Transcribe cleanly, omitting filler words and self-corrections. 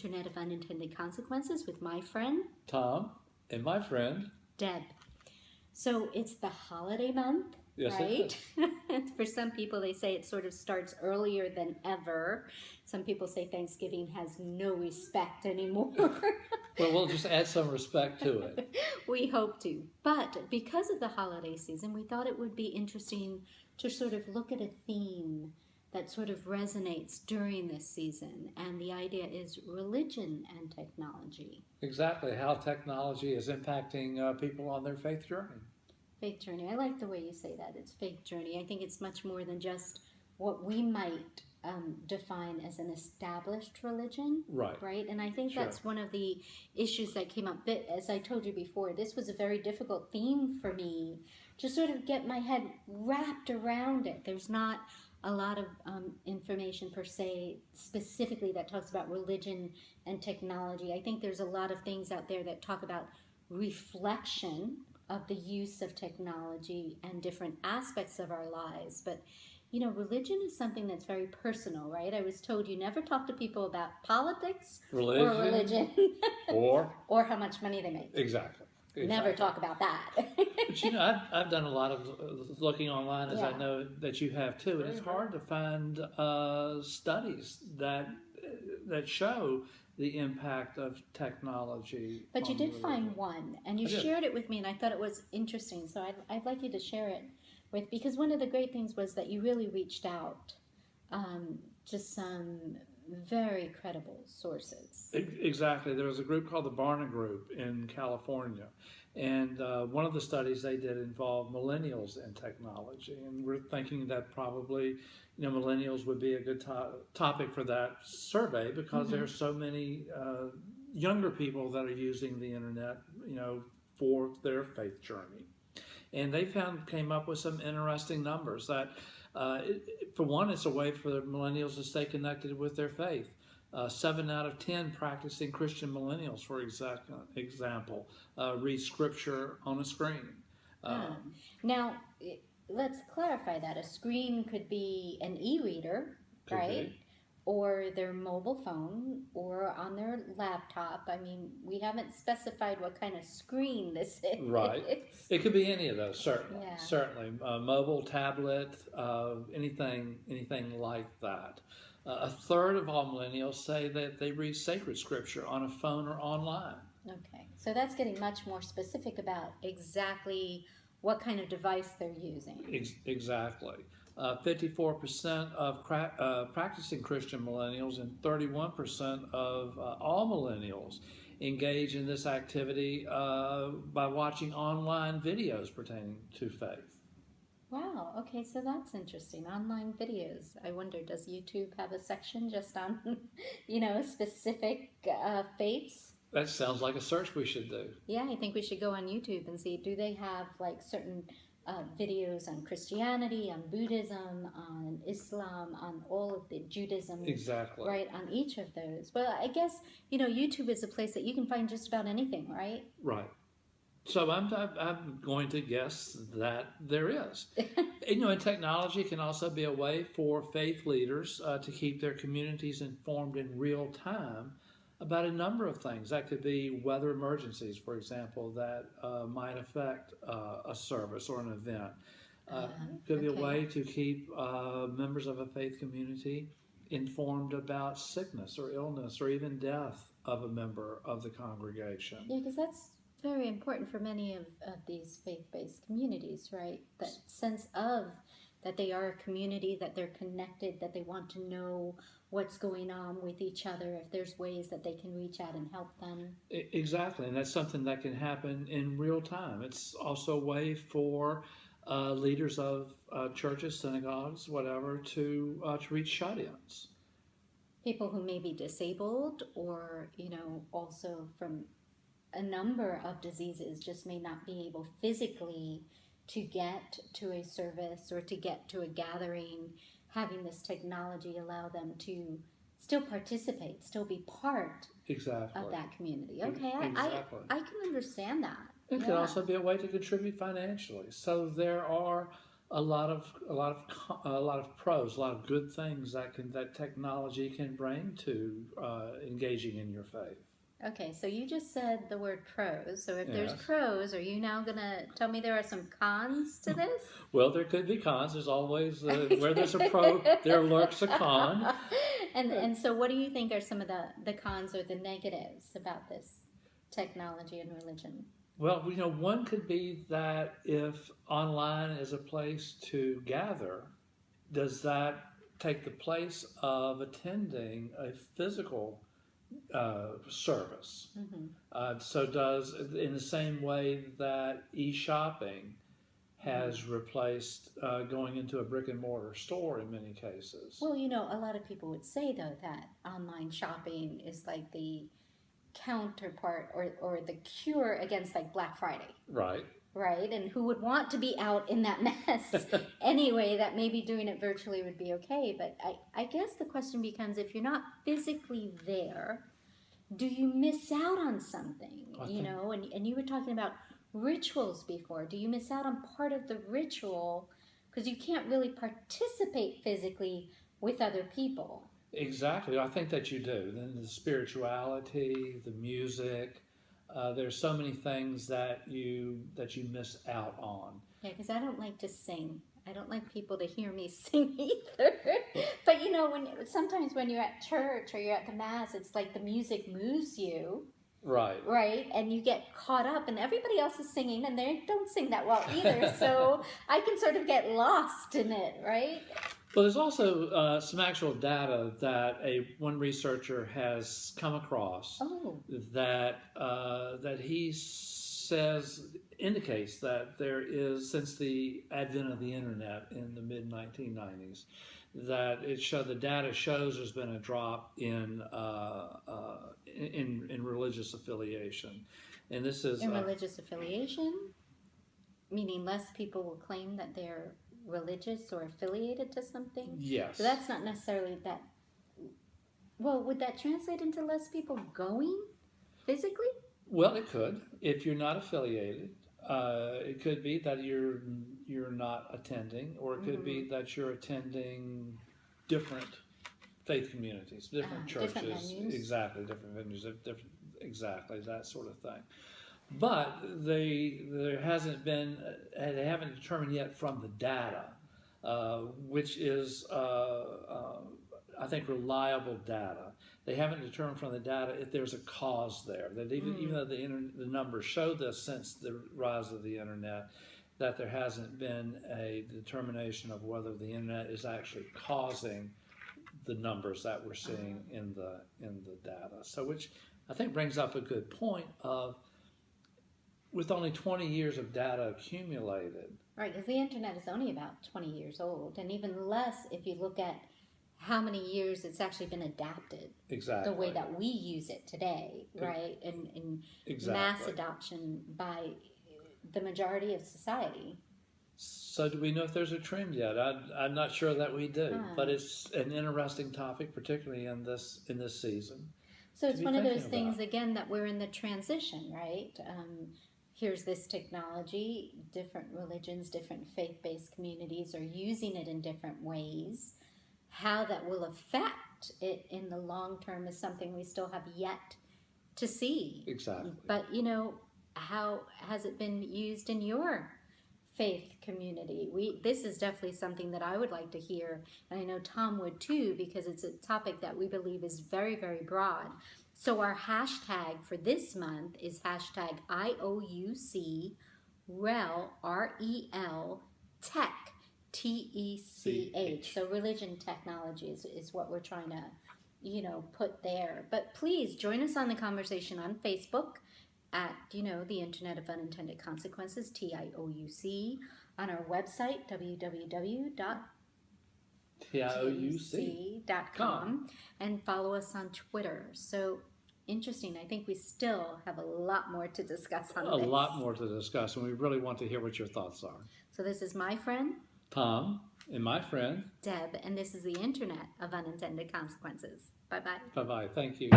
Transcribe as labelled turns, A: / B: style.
A: Internet of Unintended Consequences with my friend
B: Tom and my friend
A: Deb. So it's the holiday month,
B: Yes,
A: right?
B: it
A: For some people, they say it sort of starts earlier than ever. Some people say Thanksgiving has no respect anymore.
B: Well, we'll just add some respect to it.
A: We hope to. But because of the holiday season, we thought it would be interesting to sort of look at a theme that sort of resonates during this season. And the idea is religion and technology.
B: Exactly, how technology is impacting people on their faith journey.
A: Faith journey. I like the way you say that. It's faith journey. I think it's much more than just what we might define as an established religion.
B: Right.
A: And I think
B: Sure.
A: that's one of the issues that came up. As I told you before, this was a very difficult theme for me to sort of get my head wrapped around it. There's not a lot of information per se specifically that talks about religion and technology. I think there's a lot of things out there that talk about reflection of the use of technology and different aspects of our lives. But, you know, religion is something that's very personal, right? I was told you never talk to people about politics or religion or how much money they make.
B: Exactly.
A: Never talk about that.
B: But you know, I've done a lot of looking online, as I
A: Yeah.
B: know that you have too, and it's hard to find studies that show the impact of technology.
A: But you
B: on
A: did
B: religion.
A: find one, and you
B: I did.
A: shared it with me, and I thought it was interesting. So I'd like you to share it with, because one of the great things was that you really reached out to some very credible sources.
B: Exactly. There was a group called the Barna Group in California, and one of the studies they did involved millennials and technology, and we're thinking that probably, you know, millennials would be a good topic for that survey because there are so many younger people that are using the internet, you know, for their faith journey, and they came up with some interesting numbers that. For one, it's a way for the millennials to stay connected with their faith. 7 out of 10 practicing Christian millennials, for example, read scripture on a screen.
A: Now, let's clarify that. A screen could be an e-reader, right? Or their mobile phone, or on their laptop. I mean, we haven't specified what kind of screen this is.
B: Right. It could be any of those, certainly.
A: Yeah.
B: Certainly. Mobile, tablet, anything like that. A third of all millennials say that they read sacred scripture on a phone or online.
A: Okay, so that's getting much more specific about exactly what kind of device they're using.
B: Exactly. 54% of practicing Christian millennials and 31% of all millennials engage in this activity by watching online videos pertaining to faith.
A: Wow, okay, so that's interesting. Online videos. I wonder, does YouTube have a section just on, you know, specific faiths?
B: That sounds like a search we should do.
A: Yeah, I think we should go on YouTube and see, do they have like certain videos on Christianity, on Buddhism, on Islam, on all of the Judaism.
B: Exactly.
A: Right, on each of those. Well, I guess, you know, YouTube is a place that you can find just about anything, right?
B: Right. So I'm going to guess that there is. You know, and technology can also be a way for faith leaders to keep their communities informed in real time about a number of things. That could be weather emergencies, for example, that might affect a service or an event. Could be a way to keep members of a faith community informed about sickness or illness or even death of a member of the congregation.
A: Yeah, because that's very important for many of these faith-based communities, right? That sense of that they are a community, that they're connected, that they want to know what's going on with each other, if there's ways that they can reach out and help them.
B: Exactly, and that's something that can happen in real time. It's also a way for leaders of churches, synagogues, whatever, to reach shut-ins.
A: People who may be disabled or, you know, also from a number of diseases just may not be able physically to get to a service or to get to a gathering. Having this technology allow them to still participate, still be part of that community. Okay,
B: Exactly.
A: I can understand that.
B: It could also be a way to contribute financially. So there are a lot of pros, a lot of good things that technology can bring to engaging in your faith.
A: Okay, so you just said the word pros. So if there's
B: Yes.
A: pros, are you now going to tell me there are some cons to this?
B: Well, there could be cons. There's always where there's a pro, there lurks a con.
A: And so what do you think are some of the cons or the negatives about this technology and religion?
B: Well, one could be that if online is a place to gather, does that take the place of attending a physical service?
A: Mm-hmm.
B: So does, in the same way that e-shopping has replaced going into a brick and mortar store in many cases.
A: Well, a lot of people would say, though, that online shopping is like the counterpart or the cure against like Black Friday.
B: Right.
A: Right? And who would want to be out in that mess anyway, that maybe doing it virtually would be okay. But I guess the question becomes, if you're not physically there, do you miss out on something? And you were talking about rituals before. Do you miss out on part of the ritual because you can't really participate physically with other people?
B: Exactly. I think that you do. Then the spirituality, the music, there's so many things that you miss out on.
A: Yeah, because I don't like to sing. I don't like people to hear me sing either. But sometimes when you're at church or you're at the mass, it's like the music moves you.
B: Right.
A: Right, and you get caught up, and everybody else is singing, and they don't sing that well either. So I can sort of get lost in it, right?
B: Well, there's also some actual data that one researcher has come across that he says indicates that there is, since the advent of the internet in the mid 1990s, that the data shows there's been a drop in religious affiliation, and this is
A: in religious affiliation, meaning less people will claim that they're religious or affiliated to something.
B: Yes.
A: So that's not necessarily that. Well, would that translate into less people going physically?
B: Well, it could. If you're not affiliated, it could be that you're not attending, or it could be that you're attending different faith communities, different churches,
A: different venues.
B: Exactly, different venues, exactly that sort of thing. But they haven't determined yet from the data, which is I think reliable data. They haven't determined from the data if there's a cause there. That even though the numbers show this since the rise of the internet, that there hasn't been a determination of whether the internet is actually causing the numbers that we're seeing in the data. So, which I think brings up a good point of, with only 20 years of data accumulated.
A: Right, because the internet is only about 20 years old, and even less if you look at how many years it's actually been adapted.
B: Exactly.
A: The way that we use it today, right? And
B: exactly.
A: Mass adoption by the majority of society.
B: So do we know if there's a trend yet? I'm not sure that we do, but it's an interesting topic, particularly in this season.
A: So it's one of those things, again, that we're in the transition, right? Here's this technology, different religions, different faith-based communities are using it in different ways. How that will affect it in the long term is something we still have yet to see.
B: Exactly.
A: But, how has it been used in your faith community? This is definitely something that I would like to hear, and I know Tom would too, because it's a topic that we believe is very, very broad. So our hashtag for this month is hashtag IoUC REL, REL, Tech, TECH. So religion technology is what we're trying to, put there. But please join us on the conversation on Facebook at, the Internet of Unintended Consequences, TIOUC, on our website, www.tiouc.com, and follow us on Twitter. So interesting. I think we still have a lot more to discuss on this.
B: A lot more to discuss, and we really want to hear what your thoughts are.
A: So this is my friend
B: Tom, and my friend
A: Deb, and this is the Internet of Unintended Consequences. Bye-bye.
B: Bye-bye. Thank you.